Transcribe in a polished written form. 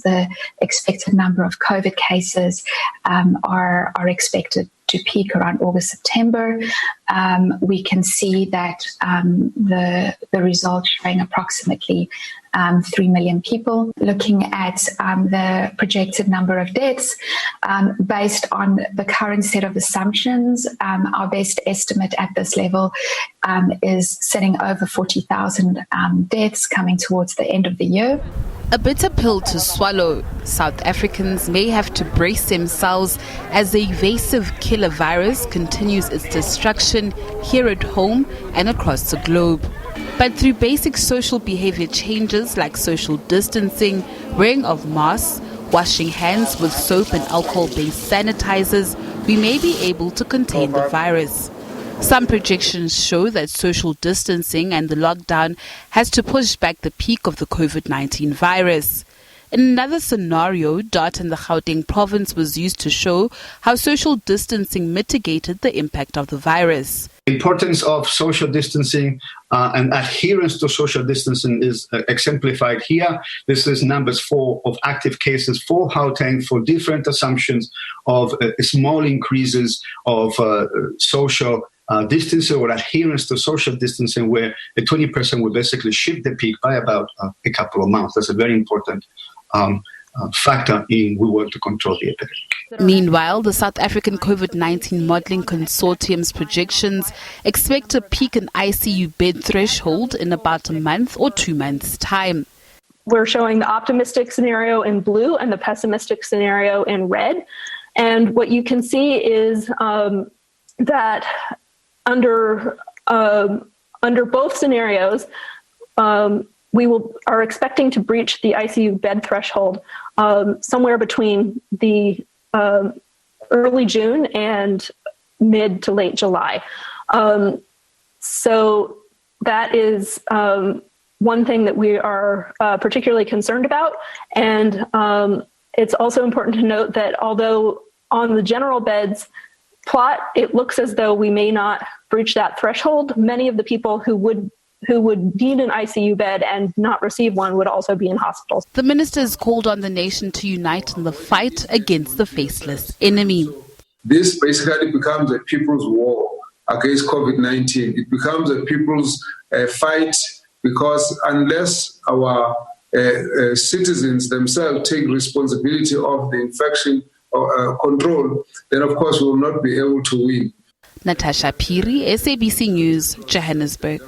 the expected number of COVID cases are expected to peak around August, September. We can see that the results showing approximately 3 million people. Looking at the projected number of deaths, based on the current set of assumptions, our best estimate at this level is sitting over 40,000 deaths coming towards the end of the year. A bitter pill to swallow. South Africans may have to brace themselves as the evasive killer virus continues its destruction here at home and across the globe. But through basic social behavior changes like social distancing, wearing of masks, washing hands with soap and alcohol-based sanitizers, we may be able to contain the virus. Some projections show that social distancing and the lockdown has to push back the peak of the COVID-19 virus. In another scenario, data in the Gauteng province was used to show how social distancing mitigated the impact of the virus. The importance of social distancing and adherence to social distancing is exemplified here. This is numbers of active cases for Gauteng for different assumptions of small increases of social distancing or adherence to social distancing, where a 20% will basically shift the peak by about a couple of months. That's a very important factor in we work to control the epidemic. Meanwhile, the South African COVID-19 Modelling Consortium's projections expect a peak in ICU bed threshold in about a month or 2 months' time. We're showing the optimistic scenario in blue and the pessimistic scenario in red. And what you can see is that under both scenarios, we are expecting to breach the ICU bed threshold somewhere between the early June and mid to late July. So that is one thing that we are particularly concerned about. And it's also important to note that although on the general beds plot, it looks as though we may not breach that threshold, many of the people who would need an ICU bed and not receive one would also be in hospitals. The ministers called on the nation to unite in the fight against the faceless enemy. This basically becomes a people's war against COVID-19. It becomes a people's fight, because unless our citizens themselves take responsibility of the infection control, then of course we will not be able to win. Natasha Piri, SABC News, Johannesburg.